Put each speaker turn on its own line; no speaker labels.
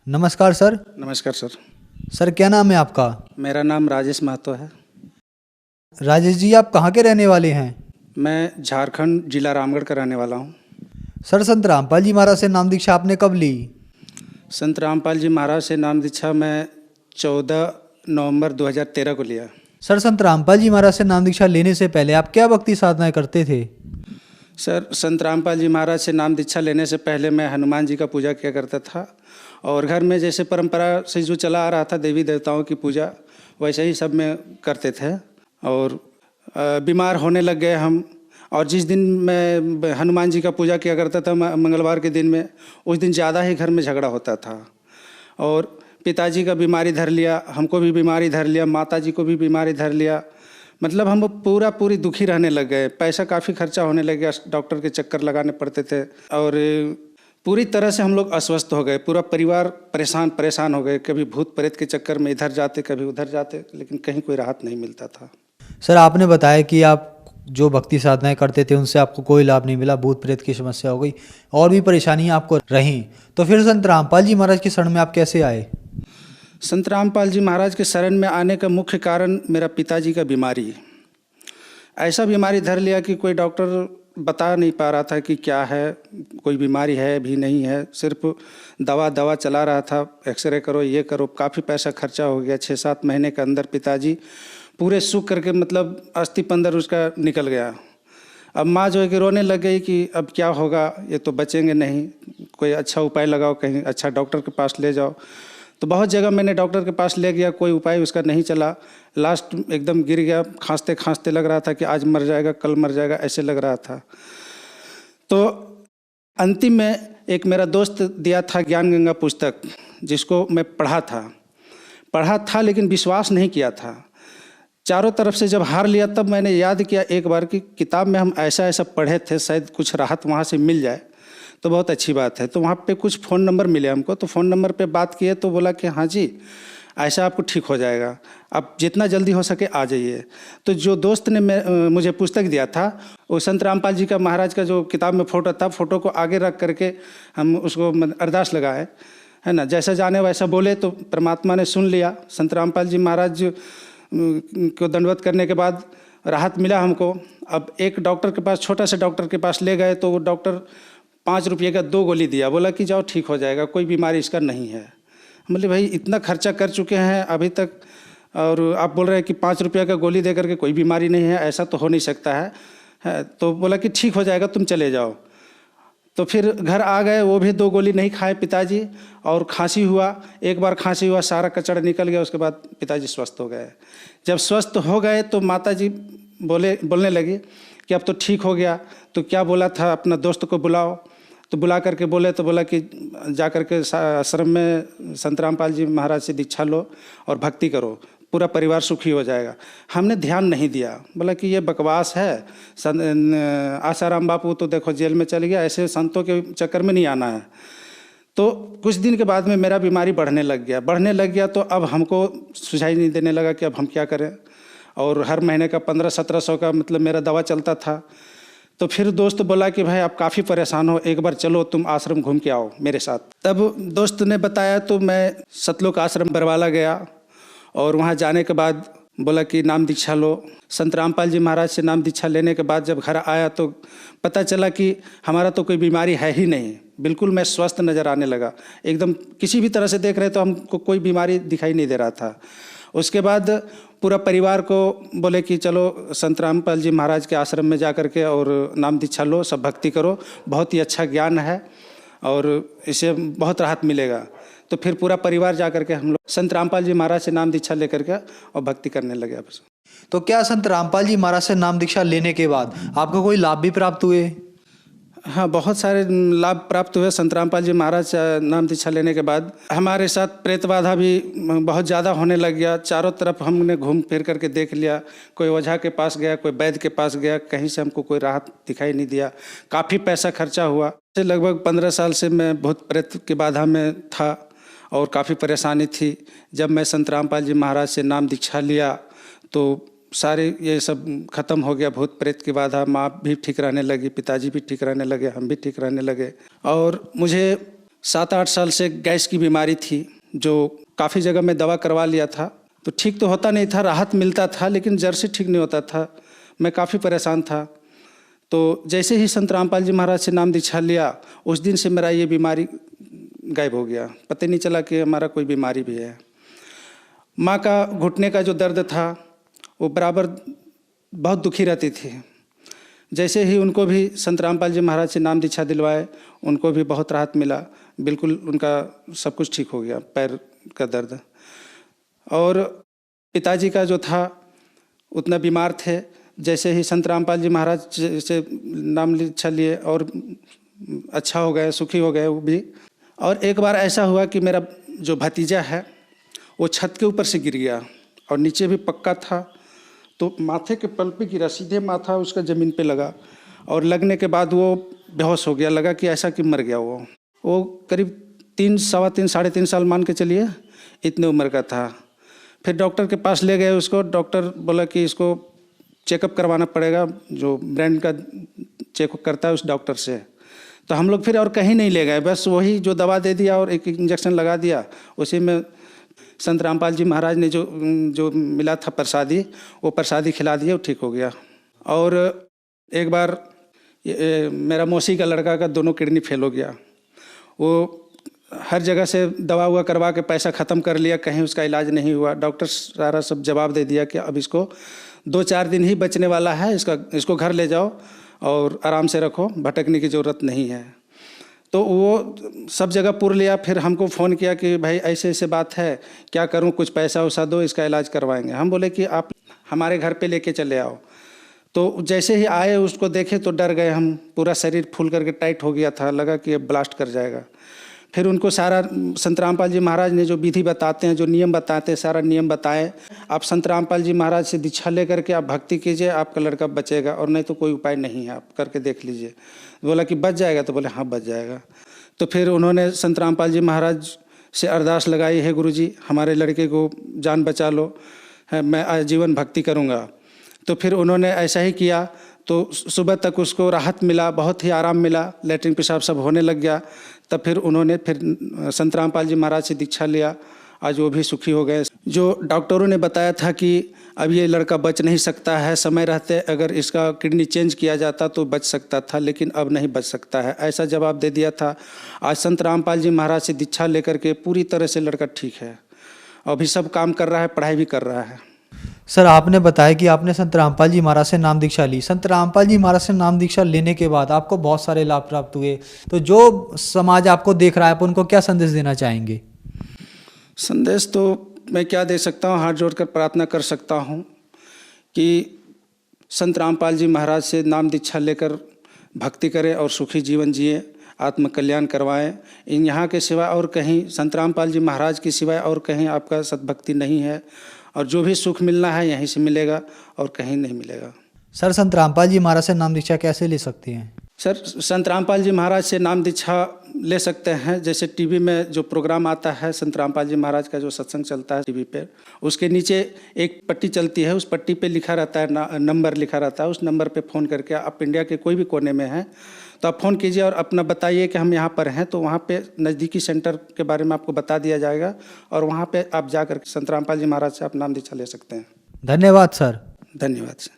नमस्कार सर।
नमस्कार sir.
Sir क्या नाम है आपका?
मेरा नाम राजेश महतो है।
राजेश जी, आप कहाँ के रहने वाले हैं?
मैं झारखंड जिला रामगढ़ का रहने वाला हूँ।
सर, संत रामपाल जी महाराज से नाम दीक्षा आपने कब ली?
संत रामपाल जी महाराज से नाम दीक्षा मैं 14 नवंबर 2013 को लिया।
सर, संत रामपाल जी महाराज से नाम दीक्षा लेने से पहले आप क्या भक्ति साधनाएं करते थे?
सर, संत रामपाल जी महाराज से नाम दीक्षा लेने से पहले मैं हनुमान जी का पूजा किया करता था और घर में जैसे परंपरा से जो चला आ रहा था देवी देवताओं की पूजा, वैसे ही सब में करते थे। और बीमार होने लग गए हम। और जिस दिन मैं हनुमान जी का पूजा किया करता था मंगलवार के दिन में, उस दिन ज़्यादा ही घर में झगड़ा होता था। और पिताजी का बीमारी धर लिया, हमको भी बीमारी धर लिया, माता जी को भी बीमारी धर लिया। मतलब हम पूरी दुखी रहने लग गए। पैसा काफ़ी खर्चा होने लग गया, डॉक्टर के चक्कर लगाने पड़ते थे और पूरी तरह से हम लोग अस्वस्थ हो गए। पूरा परिवार परेशान हो गए। कभी भूत प्रेत के चक्कर में इधर जाते, कभी उधर जाते, लेकिन कहीं कोई राहत नहीं मिलता था।
सर, आपने बताया कि आप जो भक्ति साधनाएं करते थे उनसे आपको कोई लाभ नहीं मिला, भूत प्रेत की समस्या हो गई और भी परेशानियां आपको रहीं, तो फिर संत रामपाल जी महाराज की शरण में आप कैसे आए?
संत रामपाल जी महाराज के शरण में आने का मुख्य कारण मेरा पिताजी का बीमारी। ऐसा बीमारी धर लिया कि कोई डॉक्टर बता नहीं पा रहा था कि क्या है, कोई बीमारी है भी नहीं है। सिर्फ दवा चला रहा था, एक्सरे करो, ये करो। काफ़ी पैसा खर्चा हो गया। 6-7 महीने के अंदर पिताजी पूरे सूख करके, मतलब अस्थि पंजर उसका निकल गया। अब माँ जो है कि रोने लग गई कि अब क्या होगा, ये तो बचेंगे नहीं, कोई अच्छा उपाय लगाओ, कहीं अच्छा डॉक्टर के पास ले जाओ। तो बहुत जगह मैंने डॉक्टर के पास ले गया, कोई उपाय उसका नहीं चला। लास्ट एकदम गिर गया, खांसते खांसते लग रहा था कि आज मर जाएगा, कल मर जाएगा, ऐसे लग रहा था। तो अंतिम में एक मेरा दोस्त दिया था ज्ञान गंगा पुस्तक, जिसको मैं पढ़ा था लेकिन विश्वास नहीं किया था। चारों तरफ से जब हार लिया तब मैंने याद किया एक बार कि किताब में हम ऐसा पढ़े थे, शायद कुछ राहत वहाँ से मिल जाए तो बहुत अच्छी बात है। तो वहाँ पे कुछ फ़ोन नंबर मिले हमको, तो फ़ोन नंबर पे बात किए तो बोला कि हाँ जी, ऐसा आपको ठीक हो जाएगा, आप जितना जल्दी हो सके आ जाइए। तो जो दोस्त ने मुझे पुस्तक दिया था, वो संत रामपाल जी का महाराज का जो किताब में फ़ोटो था, फ़ोटो को आगे रख करके हम उसको अरदास लगाए, है ना। जैसा जाने वैसा बोले तो परमात्मा ने सुन लिया। संत रामपाल जी महाराज को दंडवत करने के बाद राहत मिला हमको। अब एक डॉक्टर के पास, छोटा सा डॉक्टर के पास ले गए तो वो डॉक्टर 5 रुपये का 2 गोली दिया, बोला कि जाओ ठीक हो जाएगा, कोई बीमारी इसका नहीं है। बोले भाई इतना खर्चा कर चुके हैं अभी तक और आप बोल रहे हैं कि 5 रुपये का गोली दे करके कोई बीमारी नहीं है, ऐसा तो हो नहीं सकता है। तो बोला कि ठीक हो जाएगा, तुम चले जाओ। तो फिर घर आ गए, वो भी 2 गोली नहीं खाए पिताजी, और खांसी हुआ। एक बार खांसी हुआ, सारा कचड़ निकल गया, उसके बाद पिताजी स्वस्थ हो गए। जब स्वस्थ हो गए तो माताजी बोलने लगी कि अब तो ठीक हो गया, तो क्या बोला था, अपना दोस्त को बुलाओ। तो बुला करके बोले, तो बोला कि जा करके आश्रम में संत रामपाल जी महाराज से दीक्षा लो और भक्ति करो, पूरा परिवार सुखी हो जाएगा। हमने ध्यान नहीं दिया, बोला कि ये बकवास है। आसाराम बापू तो देखो जेल में चल गया, ऐसे संतों के चक्कर में नहीं आना है। तो कुछ दिन के बाद में मेरा बीमारी बढ़ने लग गया। तो अब हमको सुझाई नहीं देने लगा कि अब हम क्या करें। और हर महीने का 1500-1700 का मतलब मेरा दवा चलता था। तो फिर दोस्त बोला कि भाई आप काफ़ी परेशान हो, एक बार चलो तुम आश्रम घूम के आओ मेरे साथ। तब दोस्त ने बताया तो मैं सतलोक आश्रम बरवाला गया और वहाँ जाने के बाद बोला कि नाम दीक्षा लो। संत रामपाल जी महाराज से नाम दीक्षा लेने के बाद जब घर आया तो पता चला कि हमारा तो कोई बीमारी है ही नहीं। बिल्कुल मैं स्वस्थ नज़र आने लगा, एकदम किसी भी तरह से देख रहे तो हमको कोई बीमारी दिखाई नहीं दे रहा था। उसके बाद पूरा परिवार को बोले कि चलो संत रामपाल जी महाराज के आश्रम में जा कर के और नाम दीक्षा लो, सब भक्ति करो, बहुत ही अच्छा ज्ञान है और इससे बहुत राहत मिलेगा। तो फिर पूरा परिवार जा कर के हम लोग संत रामपाल जी महाराज से नाम दीक्षा लेकर के और भक्ति करने लगे आपस।
तो क्या संत रामपाल जी महाराज से नाम दीक्षा लेने के बाद आपको कोई लाभ भी प्राप्त हुए?
हाँ, बहुत सारे लाभ प्राप्त हुए। संत रामपाल जी महाराज से नाम दीक्षा लेने के बाद हमारे साथ प्रेत बाधा भी बहुत ज़्यादा होने लग गया। चारों तरफ हमने घूम फिर करके देख लिया, कोई ओझा के पास गया, कोई वैद्य के पास गया, कहीं से हमको कोई राहत दिखाई नहीं दिया। काफ़ी पैसा खर्चा हुआ। लगभग 15 साल से मैं भूत प्रेत की बाधा में था और काफ़ी परेशानी थी। जब मैं संत रामपाल जी महाराज से नाम दीक्षा लिया तो सारे ये सब खत्म हो गया, भूत प्रेत की बाधा। माँ भी ठीक रहने लगी, पिताजी भी ठीक रहने लगे, हम भी ठीक रहने लगे। और मुझे 7-8 साल से गैस की बीमारी थी, जो काफ़ी जगह मैं दवा करवा लिया था, तो ठीक तो होता नहीं था, राहत मिलता था, लेकिन जड़ से ठीक नहीं होता था। मैं काफ़ी परेशान था। तो जैसे ही संत रामपाल जी महाराज से नाम दीक्षा लिया, उस दिन से मेरा ये बीमारी गायब हो गया। पता नहीं चला कि हमारा कोई बीमारी भी है। माँ का घुटने का जो दर्द था वो बराबर बहुत दुखी रहती थी। जैसे ही उनको भी संत रामपाल जी महाराज से नाम दीक्षा दिलवाए, उनको भी बहुत राहत मिला। बिल्कुल उनका सब कुछ ठीक हो गया, पैर का दर्द। और पिताजी का जो था उतना बीमार थे, जैसे ही संत रामपाल जी महाराज से नाम दीक्षा लिए और अच्छा हो गए, सुखी हो गए वो भी। और एक बार ऐसा हुआ कि मेरा जो भतीजा है वो छत के ऊपर से गिर गया और नीचे भी पक्का था, तो माथे के पल पे गिरा, सीधे माथा उसका ज़मीन पे लगा और लगने के बाद वो बेहोश हो गया। लगा कि ऐसा कि मर गया वो करीब 3, सवा 3, साढ़े 3 साल मान के चलिए, इतने उम्र का था। फिर डॉक्टर के पास ले गए उसको। डॉक्टर बोला कि इसको चेकअप करवाना पड़ेगा, जो ब्रेन का चेकअप करता है उस डॉक्टर से। तो हम लोग फिर और कहीं नहीं ले गए, बस वही जो दवा दे दिया और एक इंजेक्शन लगा दिया, उसी में संत रामपाल जी महाराज ने जो मिला था प्रसादी, वो प्रसादी खिला दिया, वो ठीक हो गया। और एक बार मेरा मौसी का लड़का का दोनों किडनी फेल हो गया। वो हर जगह से दवा हुआ करवा के पैसा ख़त्म कर लिया, कहीं उसका इलाज नहीं हुआ। डॉक्टर सारा सब जवाब दे दिया कि अब इसको 2-4 दिन ही बचने वाला है, इसको घर ले जाओ और आराम से रखो, भटकने की ज़रूरत नहीं है। तो वो सब जगह पुर लिया। फिर हमको फ़ोन किया कि भाई ऐसे ऐसे बात है, क्या करूं, कुछ पैसा वैसा दो, इसका इलाज करवाएंगे। हम बोले कि आप हमारे घर पे लेके चले आओ। तो जैसे ही आए उसको देखे तो डर गए हम, पूरा शरीर फूल करके टाइट हो गया था, लगा कि अब ब्लास्ट कर जाएगा। फिर उनको सारा संत रामपाल जी महाराज ने जो विधि बताते हैं, जो नियम बताते हैं, सारा नियम बताए। आप संत रामपाल जी महाराज से दीक्षा लेकर के आप भक्ति कीजिए, आपका लड़का बचेगा, और नहीं तो कोई उपाय नहीं है, आप करके देख लीजिए। बोला कि बच जाएगा, तो बोले हाँ बच जाएगा। तो फिर उन्होंने संत रामपाल जी महाराज से अरदास लगाई, है गुरुजी हमारे लड़के को जान बचा लो, है मैं आजीवन भक्ति करूँगा। तो फिर उन्होंने ऐसा ही किया। तो सुबह तक उसको राहत मिला, बहुत ही आराम मिला, लैट्रिन पेशाब सब होने लग गया। तब फिर उन्होंने फिर संत रामपाल जी महाराज से दीक्षा लिया। आज वो भी सुखी हो गए। जो डॉक्टरों ने बताया था कि अब ये लड़का बच नहीं सकता है, समय रहते अगर इसका किडनी चेंज किया जाता तो बच सकता था, लेकिन अब नहीं बच सकता है, ऐसा जवाब दे दिया था। आज संत रामपाल जी महाराज से दीक्षा लेकर के पूरी तरह से लड़का ठीक है, अभी सब काम कर रहा है, पढ़ाई भी कर रहा है।
सर आपने बताया कि आपने संत रामपाल जी महाराज से नाम दीक्षा ली। संत रामपाल जी महाराज से नाम दीक्षा लेने के बाद आपको बहुत सारे लाभ प्राप्त हुए, तो जो समाज आपको देख रहा है आप उनको क्या संदेश देना चाहेंगे?
संदेश तो मैं क्या दे सकता हूँ, हाथ जोड़कर प्रार्थना कर सकता हूँ कि संत रामपाल जी महाराज से नाम दीक्षा लेकर भक्ति करें और सुखी जीवन जिए, आत्म कल्याण करवाएं। इन यहाँ के सिवा और कहीं, संत रामपाल जी महाराज के सिवाय और कहीं आपका सद्भक्ति नहीं है, और जो भी सुख मिलना है यहीं से मिलेगा और कहीं नहीं मिलेगा।
सर संत रामपाल जी महाराज से नाम दीक्षा कैसे ले सकते हैं?
सर संत रामपाल जी महाराज से नाम दीक्षा ले सकते हैं, जैसे टीवी में जो प्रोग्राम आता है, संत रामपाल जी महाराज का जो सत्संग चलता है टीवी पे, उसके नीचे एक पट्टी चलती है, उस पट्टी पे लिखा रहता है, नंबर लिखा रहता है। उस नंबर पे फ़ोन करके, आप इंडिया के कोई भी कोने में हैं तो आप फ़ोन कीजिए और अपना बताइए कि हम यहाँ पर हैं, तो वहाँ पे नज़दीकी सेंटर के बारे में आपको बता दिया जाएगा और वहाँ पे आप जाकर संत रामपाल जी महाराज से आप नाम दीक्षा ले सकते हैं।
धन्यवाद सर।
धन्यवाद सर।